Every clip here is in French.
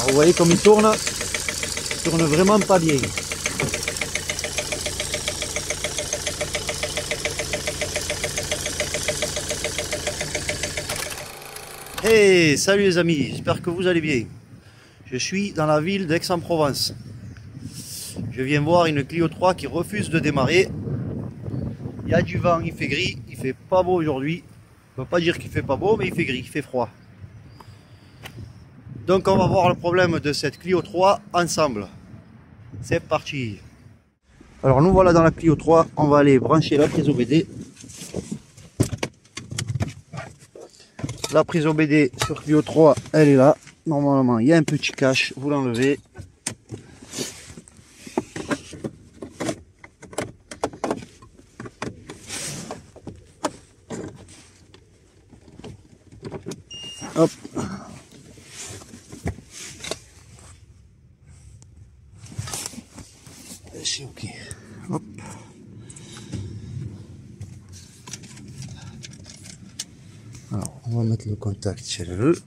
Vous voyez comme il tourne vraiment pas bien. Hey, salut les amis, j'espère que vous allez bien. Je suis dans la ville d'Aix-en-Provence. Je viens voir une Clio 3 qui refuse de démarrer. Il y a du vent, il fait gris, il fait pas beau aujourd'hui. On ne peut pas dire qu'il fait pas beau, mais il fait gris, il fait froid. Donc on va voir le problème de cette Clio 3 ensemble. C'est parti. Alors nous voilà dans la Clio 3, on va aller brancher la prise OBD. La prise OBD sur Clio 3, elle est là. Normalement, il y a un petit cache, vous l'enlevez. Hop. C'est ok. Hop. Alors, on va mettre le contact chez le.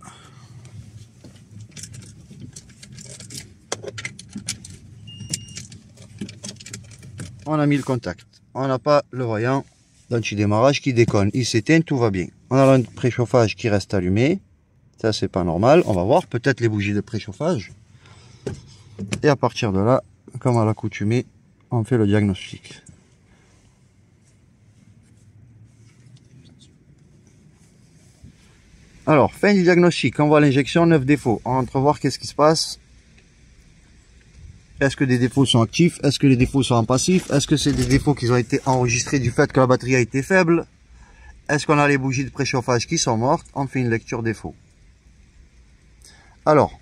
On a mis le contact. On n'a pas le voyant d'anti-démarrage qui déconne. Il s'éteint, tout va bien. On a le préchauffage qui reste allumé. Ça, c'est pas normal. On va voir peut-être les bougies de préchauffage. Et à partir de là, comme à l'accoutumée, on fait le diagnostic. Alors, fin du diagnostic, on voit l'injection, 9 défauts. On rentre voir qu'est-ce qui se passe. Est-ce que des défauts sont actifs? Est-ce que les défauts sont en passif? Est-ce que c'est des défauts qui ont été enregistrés du fait que la batterie a été faible? Est-ce qu'on a les bougies de préchauffage qui sont mortes? On fait une lecture défaut. Alors,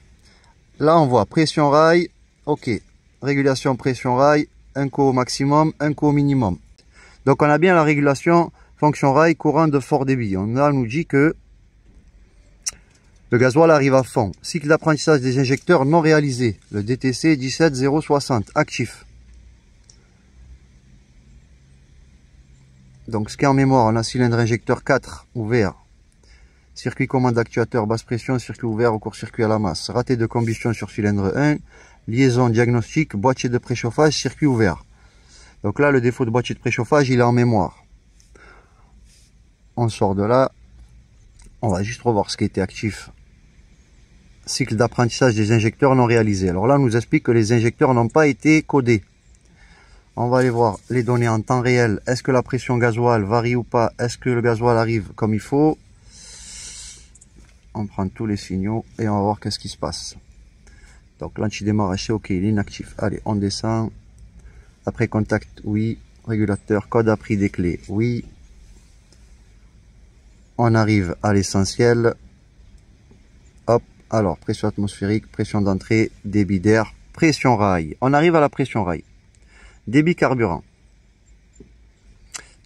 là on voit pression rail, ok. Régulation pression rail, un co au maximum, un co au minimum. Donc on a bien la régulation fonction rail courant de fort débit. On nous dit que le gasoil arrive à fond. Cycle d'apprentissage des injecteurs non réalisé. Le DTC 17060 actif. Donc ce qui est en mémoire, on a cylindre injecteur 4 ouvert. Circuit commande d'actuateur basse pression, circuit ouvert au court-circuit à la masse. Raté de combustion sur cylindre 1. Liaison diagnostic, boîtier de préchauffage, circuit ouvert. Donc là, le défaut de boîtier de préchauffage, il est en mémoire. On sort de là. On va juste revoir ce qui était actif. Cycle d'apprentissage des injecteurs non réalisé. Alors là, on nous explique que les injecteurs n'ont pas été codés. On va aller voir les données en temps réel. Est-ce que la pression gasoil varie ou pas? Est-ce que le gasoil arrive comme il faut? On prend tous les signaux et on va voir qu'est-ce qui se passe. Donc l'anti-démarrage c'est ok, il est inactif. Allez, on descend. Après contact, oui. Régulateur, code à prix des clés, oui. On arrive à l'essentiel. Hop, alors pression atmosphérique, pression d'entrée, débit d'air, pression rail. On arrive à la pression rail. Débit carburant.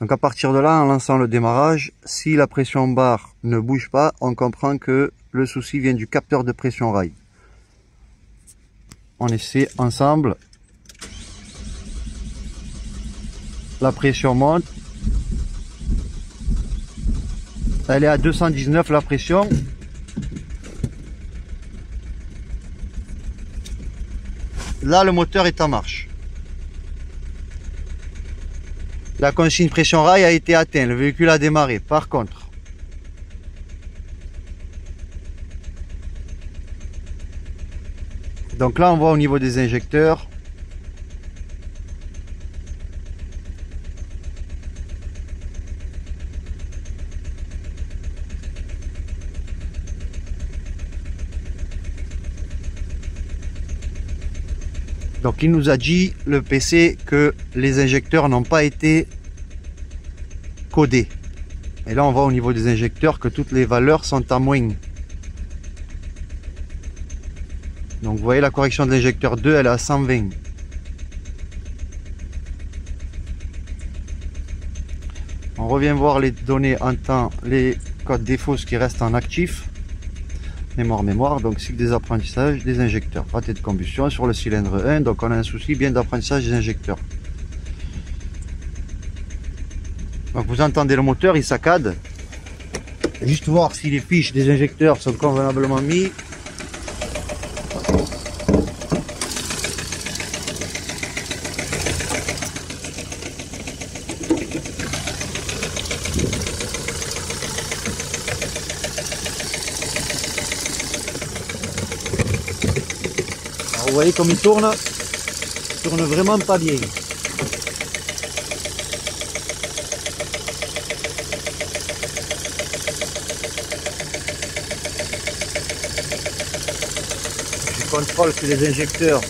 Donc à partir de là, en lançant le démarrage, si la pression barre ne bouge pas, on comprend que le souci vient du capteur de pression rail. On essaie ensemble. La pression monte. Elle est à 219 la pression. Là, le moteur est en marche. La consigne pression rail a été atteinte. Le véhicule a démarré. Par contre, donc là, on voit au niveau des injecteurs. Donc il nous a dit, le PC, que les injecteurs n'ont pas été codés. Et là on voit au niveau des injecteurs que toutes les valeurs sont à moins. Donc vous voyez la correction de l'injecteur 2, elle est à 120. On revient voir les données en temps, les codes défauts qui restent en actif. Mémoire, donc cycle des apprentissages des injecteurs. Raté de combustion sur le cylindre 1, donc on a un souci bien d'apprentissage des injecteurs. Donc vous entendez le moteur, il saccade. Juste voir si les fiches des injecteurs sont convenablement mis. Vous voyez comme il tourne vraiment pas bien. Je contrôle que les injecteurs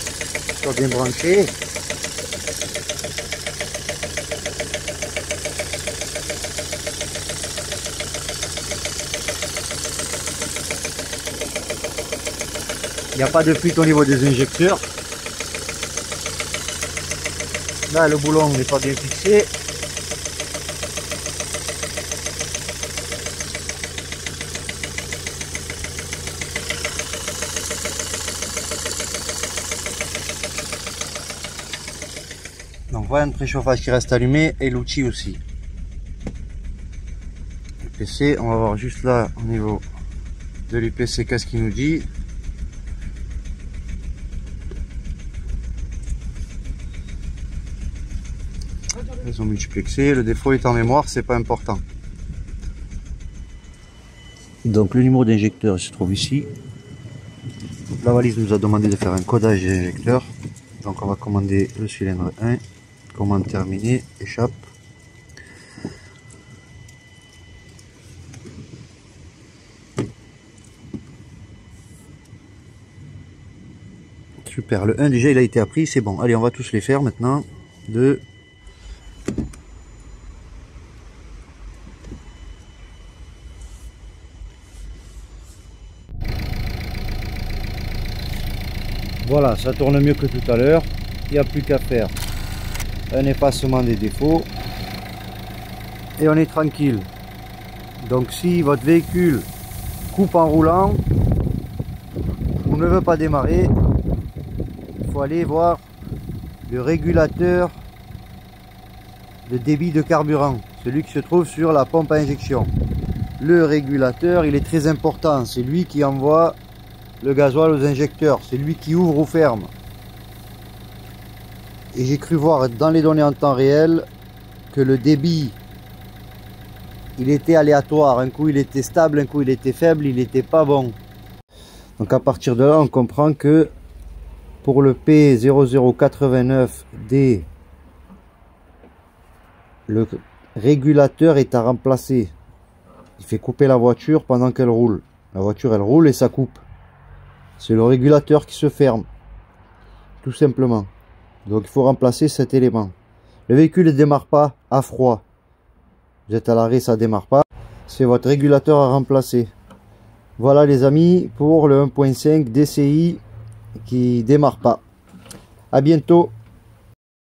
soient bien branchés. Il n'y a pas de fuite au niveau des injecteurs. Là, le boulon n'est pas bien fixé. Donc voilà un préchauffage qui reste allumé et l'outil aussi. l'UPC, on va voir juste là au niveau de l'UPC qu'est-ce qu'il nous dit. Ils ont multiplexé, le défaut est en mémoire, c'est pas important. Donc le numéro d'injecteur se trouve ici. La valise nous a demandé de faire un codage d'injecteur. Donc on va commander le cylindre 1, commande terminée, échappe. Super, le 1 déjà il a été appris, c'est bon. Allez, on va tous les faire maintenant. 2. Voilà, ça tourne mieux que tout à l'heure. Il n'y a plus qu'à faire un effacement des défauts. Et on est tranquille. Donc si votre véhicule coupe en roulant ou ne veut pas démarrer, il faut aller voir le régulateur de débit de carburant, celui qui se trouve sur la pompe à injection. Le régulateur, il est très important, c'est lui qui envoie le gasoil aux injecteurs, c'est lui qui ouvre ou ferme. Et j'ai cru voir dans les données en temps réel que le débit, il était aléatoire, un coup il était stable, un coup il était faible, il n'était pas bon. Donc à partir de là, on comprend que pour le P0089D, le régulateur est à remplacer. Il fait couper la voiture pendant qu'elle roule. La voiture elle roule et ça coupe. C'est le régulateur qui se ferme, tout simplement. Donc il faut remplacer cet élément. Le véhicule ne démarre pas à froid. Vous êtes à l'arrêt, ça ne démarre pas. C'est votre régulateur à remplacer. Voilà les amis pour le 1.5 DCI qui démarre pas. À bientôt.